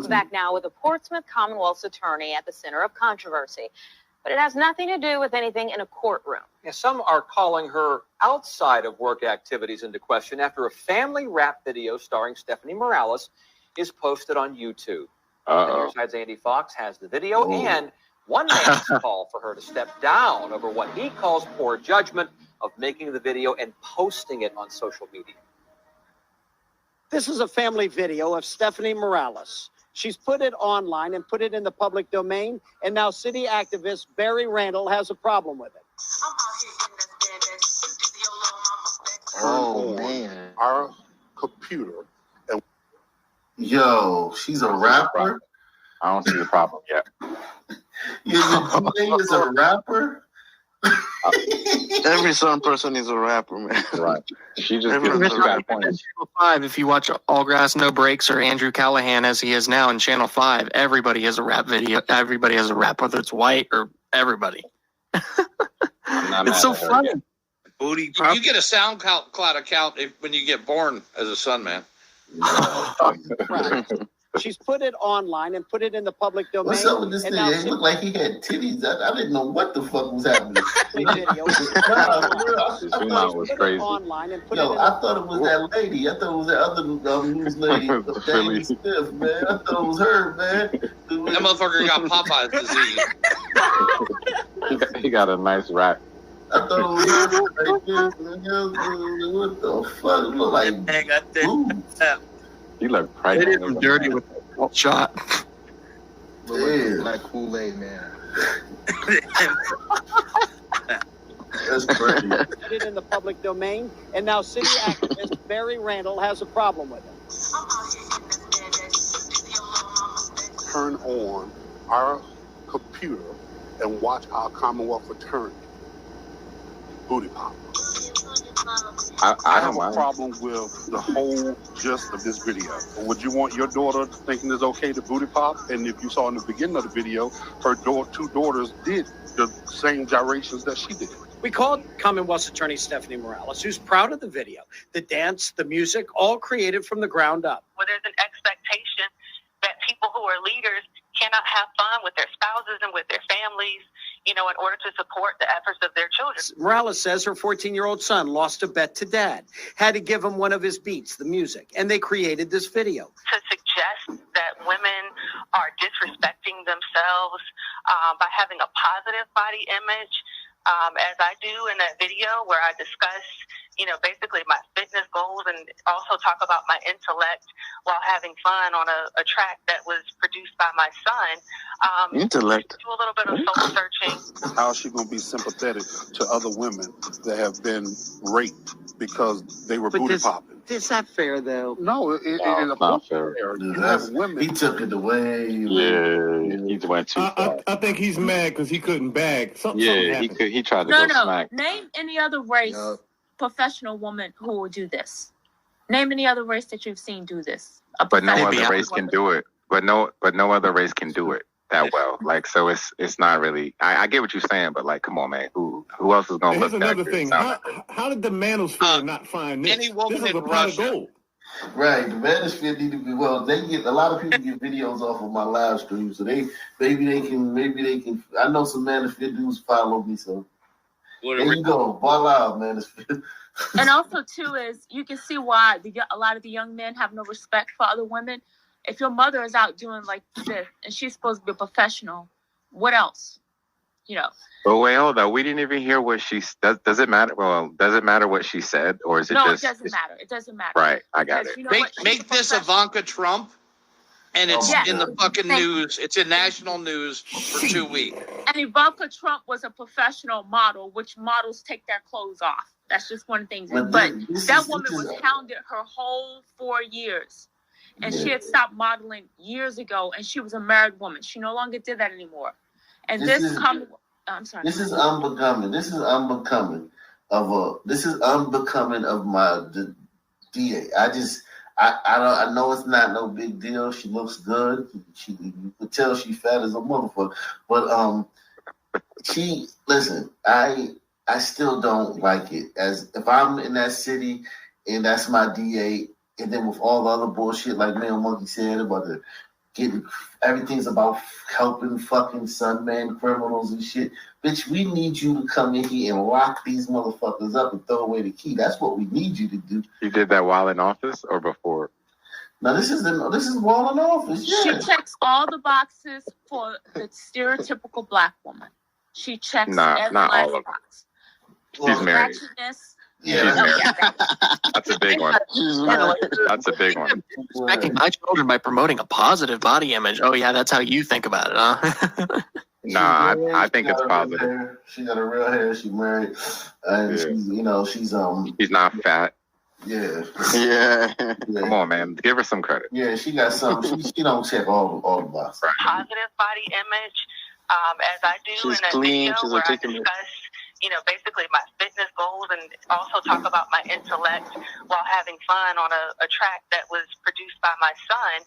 Back now with a Portsmouth Commonwealth's attorney at the center of controversy. But it has nothing to do with anything in a courtroom. Yeah, some are calling her outside of work activities into question after a family rap video starring Stephanie Morales is posted on YouTube. Your Side's Andy Fox has the video and one man's call for her to step down over what he calls poor judgment of making the video and posting it on social media. This is a family video of Stephanie Morales. She's put it online and put it in the public domain, and now city activist Barry Randall has a problem with it. Oh, man. Our computer. And yo, she's a rapper? I don't see the problem yet. Your name is a rapper? Every Southern person is a rapper, man. Right. She just Everyone's gives a you rapper. that point. Channel 5, if you watch All Grass, No Breaks or Andrew Callahan as he is now in Channel 5, everybody has a rap video. Everybody has a rap, whether it's white or everybody. It's so funny. Booty pop. You get a SoundCloud account when you get born as a son, man. Right. She's put it online and put it in the public domain. What's up with this and thing? now It looked like he had titties. I didn't know what the fuck was happening. video Zoom out was crazy. online and put it Yo, in I thought it was that lady. I thought it was that other news lady, Danny Smith, man. I thought it was her, man. That motherfucker got Popeye's disease. He got a nice rap. I thought it was her. What the fuck? It looked like boobs. He looked pregnant. Him dirty with a shot. Yeah. Like Kool-Aid, man. That's crazy. put it in the public domain, and now city activist Barry Randall has a problem with it. turn on our computer and watch our Commonwealth attorney. Booty pop. I I don't have a mind. problem with the whole gist of this video. Would you want your daughter thinking it's okay to booty pop? And if you saw in the beginning of the video, her two daughters did the same gyrations that she did. We called Commonwealth's attorney Stephanie Morales, who's proud of the video. The dance, the music, all created from the ground up. Well, there's an expectation that people who are leaders cannot have fun with their spouses and with their families, in order to support the efforts of their children. Morales says her 14-year-old son lost a bet to dad, had to give him one of his beats, the music, and they created this video. To suggest that women are disrespecting themselves by having a positive body image, as I do in that video where I discuss, basically my fitness goals and also talk about my intellect while having fun on a track that was produced by my son. Intellect. Do a little bit of soul searching. How is she going to be sympathetic to other women that have been raped because they were booty popping? Is that fair, though? No, it is not fair. You have women. He took it away. Yeah, he went too far. I think he's mad because he couldn't bag. Something Yeah, happened. he tried to go smack. Name any other race, professional woman who will do this. Name any other race that you've seen do this. But no professional other race can woman. do it. But no other race can do it that well. Like, so it's not really. I get what you're saying, but like, come on, man. Who else is gonna And look here's that another good? thing. How did the manosphere not find this? Any woman This is in a pot of Russia. gold. Right, the manosphere need to be they get a lot of people get videos off of my live stream, so maybe they can. I know some manosphere dudes follow me, so there you go, ball out, manosphere. And also, too, is you can see why a lot of the young men have no respect for other women. If your mother is out doing like this and she's supposed to be a professional, what else? But wait, hold on. We didn't even hear what she does. Does it matter? Well, does it matter what she said, or is it No, just? it doesn't matter. It doesn't matter. Right, I got Because it. you know what? Make She's this a professional. Ivanka Trump, and it's Yes. in the fucking Thank you. news. It's in national news for 2 weeks. And Ivanka Trump was a professional model, which models take their clothes off. That's just one thing. But But this that is- woman this is- was hounded her whole 4 years. And she had stopped modeling years ago, and she was a married woman. She no longer did that anymore. And This this is- I'm sorry. This is unbecoming. This is unbecoming of the DA. I know it's not no big deal. She looks good. You could tell she fat as a motherfucker. But listen, I still don't like it. As if I'm in that city and that's my DA, and then with all the other bullshit like Mayor Monkey said about the everything's about helping fucking Sunman criminals and shit. Bitch, we need you to come in here and lock these motherfuckers up and throw away the key. That's what we need you to do. You did that while in office or before? Now this is while in office. Yeah. She checks all the boxes for the stereotypical black woman. She checks every not last all of them. box. She's married. Yeah, she's married. That's a big one. That's a big one. Respecting my children by promoting a positive body image. Oh yeah, that's how you think about it, huh? Nah, I think it's positive. She got her real hair. She's married, and she's She's not fat. Yeah. Come on, man. Give her some credit. Yeah, she got some. She don't check all the boxes. Positive body image, as I do She's in a clean, video she's where I articulate. discuss, basically my fitness goals and also talk about my intellect while having fun on a track that was produced by my son.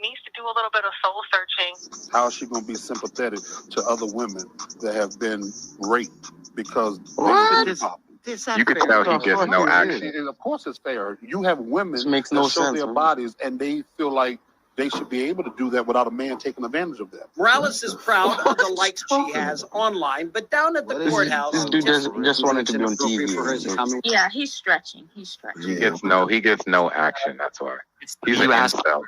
Needs to do a little bit of soul searching. How is she going to be sympathetic to other women that have been raped because What? you could tell he gets no action. And of course, it's fair. You have women This makes that no show sense, their man. bodies, and they feel like they should be able to do that without a man taking advantage of them. Morales is proud of the likes she has online, but down at the courthouse, This dude just wanted to be on TV. Yeah, he's stretching. He's stretching. He gets no action. That's why. He's You an asked- incel.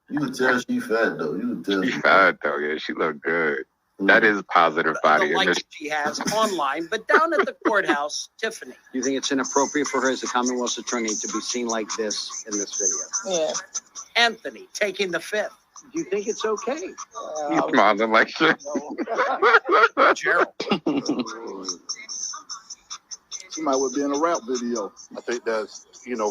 You can tell she fat though. You can tell She's fat though. Yeah, she look good. That is positive body the likes image. she has online, but down at the courthouse, Tiffany. You think it's inappropriate for her as a Commonwealth's attorney to be seen like this in this video? Yeah. Anthony taking the fifth. Do you think it's okay? He's smiling like shit. Gerald. She might well be in a rap video. I think that's,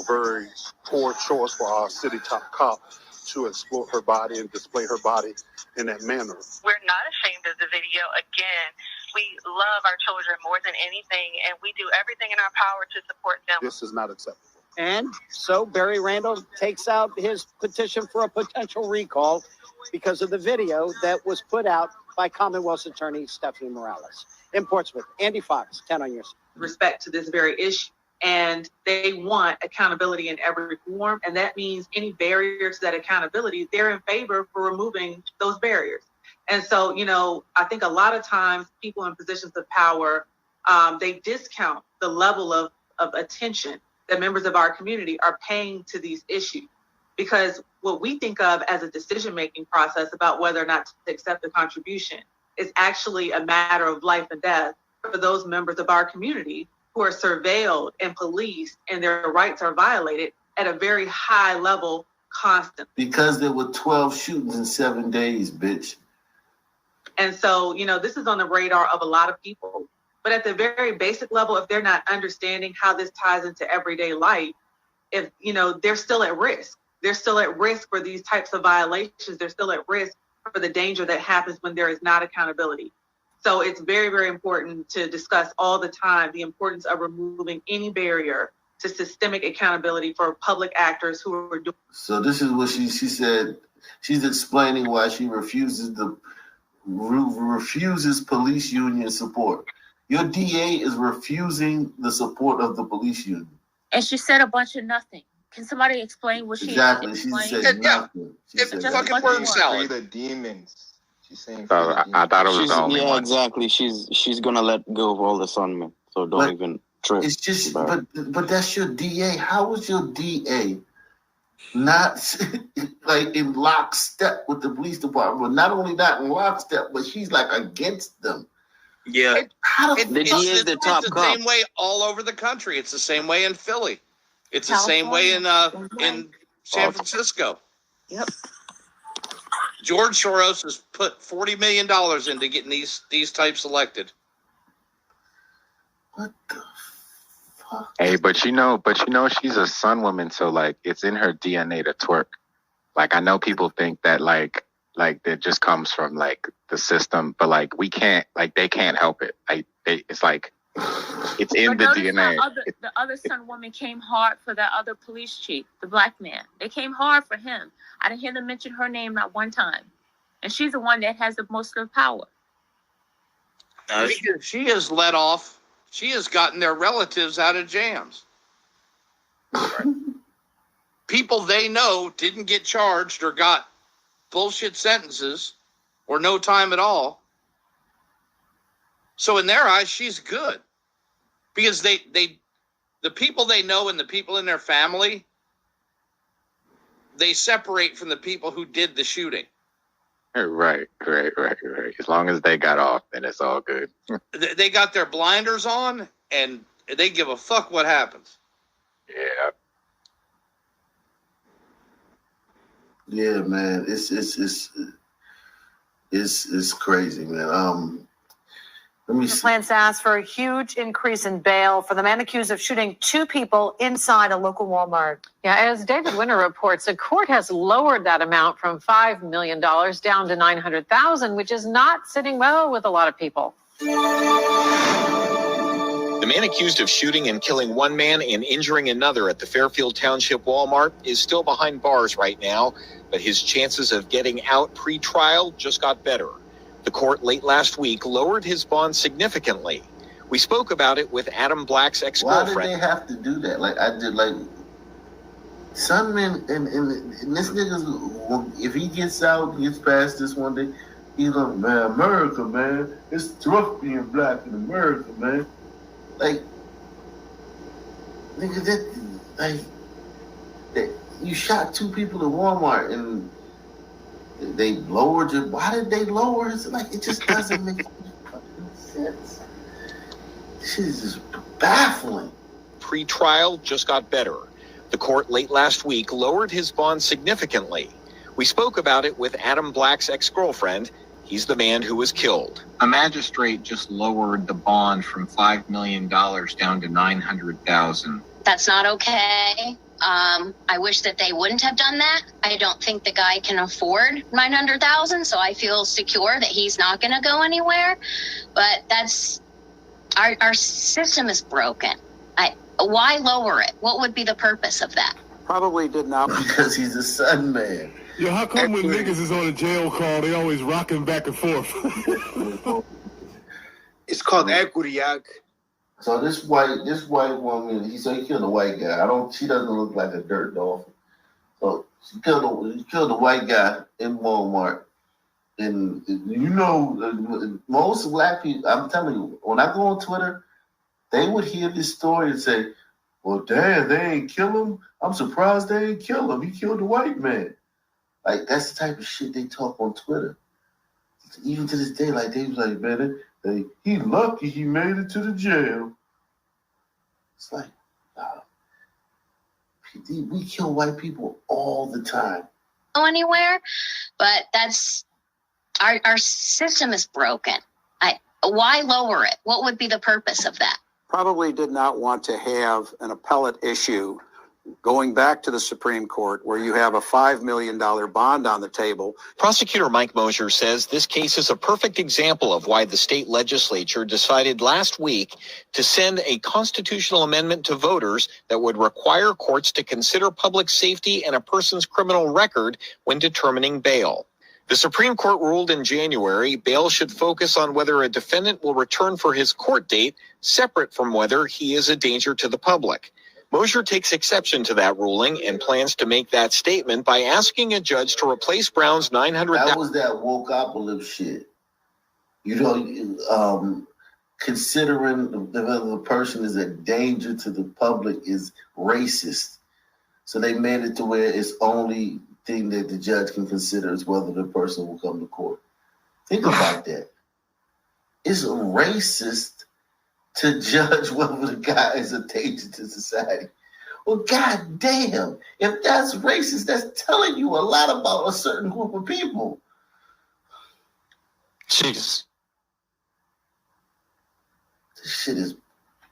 very poor choice for our city top cop to exploit her body and display her body in that manner. We're not ashamed of the video. Again, we love our children more than anything, and we do everything in our power to support them. This is not acceptable. And so Barry Randall takes out his petition for a potential recall because of the video that was put out by Commonwealth's attorney Stephanie Morales. In Portsmouth, Andy Fox, 10 on your side. Respect to this very issue. And they want accountability in every form. And that means any barrier to that accountability, they're in favor for removing those barriers. And so, I think a lot of times people in positions of power, they discount the level of attention that members of our community are paying to these issues. Because what we think of as a decision-making process about whether or not to accept a contribution is actually a matter of life and death for those members of our community who are surveilled and policed and their rights are violated at a very high level constantly. Because there were 12 shootings in 7 days, bitch. And so, this is on the radar of a lot of people. But at the very basic level, if they're not understanding how this ties into everyday life, if, they're still at risk. They're still at risk for these types of violations. They're still at risk for the danger that happens when there is not accountability. So it's very, very important to discuss all the time the importance of removing any barrier to systemic accountability for public actors who are doing. So this is what she said. She's explaining why she refuses police union support. Your DA is refusing the support of the police union. And she said a bunch of nothing. Can somebody explain what she exactly? explained? She said nothing. It's fucking word salad. The demons. She's saying. So I thought it was the only one. Exactly. She's gonna let go of all the Sunmen. So don't even trip. It's just, but that's your DA. How was your DA not like in lockstep with the police department? But not only not in lockstep, but she's like against them. Yeah, the DA is the top It's the cop. same way all over the country. It's the same way in Philly. It's the same way in San Francisco. Yep. George Soros has put $40 million into getting these types elected. What the fuck? Hey, but she's a Sun woman, so like it's in her DNA to twerk. Like I know people think that like that just comes from like the system, but like we can't, like they can't help it. Like it's like it's in the DNA. The other Sun woman came hard for that other police chief, the black man. They came hard for him. I didn't hear them mention her name not one time. And she's the one that has the most of the power. She has let off. She has gotten their relatives out of jams. People they know didn't get charged or got bullshit sentences or no time at all. So in their eyes, she's good because the people they know and the people in their family, they separate from the people who did the shooting. Right. As long as they got off, then it's all good. They got their blinders on and they give a fuck what happens. Yeah. Yeah, man. It's crazy, man. Let me see. Plans to ask for a huge increase in bail for the man accused of shooting 2 people inside a local Walmart. Yeah, as David Winter reports, the court has lowered that amount from $5 million down to $900,000, which is not sitting well with a lot of people. The man accused of shooting and killing one man and injuring another at the Fairfield Township Walmart is still behind bars right now, but his chances of getting out pre-trial just got better. The court late last week lowered his bond significantly. We spoke about it with Adam Black's ex-girlfriend. Why did they have to do that? Like, I did, like, some men, and this nigga's, if he gets out, gets past this one day, he's like, man, America, man. It's tough being black in America, man. Like, nigga, you shot 2 people at Walmart and they lowered it. Why did they lower it? Like, it just doesn't make fucking sense. Shit is just baffling. Pre-trial just got better. The court late last week lowered his bond significantly. We spoke about it with Adam Black's ex-girlfriend. He's the man who was killed. A magistrate just lowered the bond from $5 million down to $900,000. That's not okay. I wish that they wouldn't have done that. I don't think the guy can afford $900,000, so I feel secure that he's not going to go anywhere. But that's our system is broken. Why lower it? What would be the purpose of that? Probably did not. Because he's a son man. Yo, how come when niggas is on a jail call, they always rocking back and forth? It's called equity, Yak. So this white woman, he killed a white guy. She doesn't look like a dirt dolphin. So he killed a white guy in Walmart. And most black people, I'm telling you, when I go on Twitter, they would hear this story and say, well, damn, they ain't kill him. I'm surprised they ain't kill him. He killed a white man. Like, that's the type of shit they talk on Twitter. Even to this day, like, they was like, man, he lucky he made it to the jail. It's like, we kill white people all the time. Go anywhere, but that's our system is broken. Why lower it? What would be the purpose of that? Probably did not want to have an appellate issue going back to the Supreme Court where you have a $5 million bond on the table. Prosecutor Mike Mosier says this case is a perfect example of why the state legislature decided last week to send a constitutional amendment to voters that would require courts to consider public safety and a person's criminal record when determining bail. The Supreme Court ruled in January bail should focus on whether a defendant will return for his court date, separate from whether he is a danger to the public. Mosier takes exception to that ruling and plans to make that statement by asking a judge to replace Brown's $900,000. That was that woke-apocalypse shit. Considering the person is a danger to the public is racist. So they made it to where it's only thing that the judge can consider is whether the person will come to court. Think about that. It's racist to judge whether the guy is a danger to society. Well, goddamn, if that's racist, that's telling you a lot about a certain group of people. Jeez. This shit is,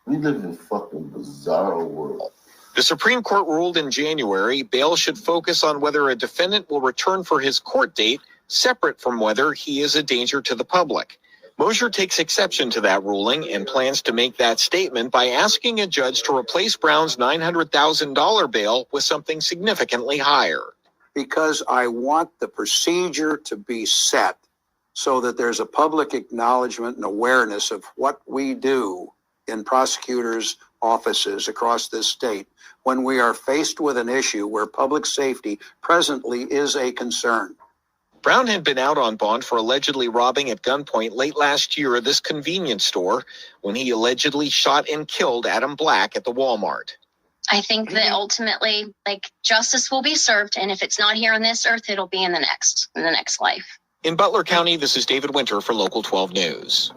we live in a fucking bizarre world. The Supreme Court ruled in January bail should focus on whether a defendant will return for his court date, separate from whether he is a danger to the public. Mosier takes exception to that ruling and plans to make that statement by asking a judge to replace Brown's $900,000 bail with something significantly higher. Because I want the procedure to be set so that there's a public acknowledgement and awareness of what we do in prosecutors' offices across this state when we are faced with an issue where public safety presently is a concern. Brown had been out on bond for allegedly robbing at gunpoint late last year this convenience store when he allegedly shot and killed Adam Black at the Walmart. I think that ultimately, justice will be served, and if it's not here on this earth, it'll be in the next life. In Butler County, this is David Winter for Local 12 News.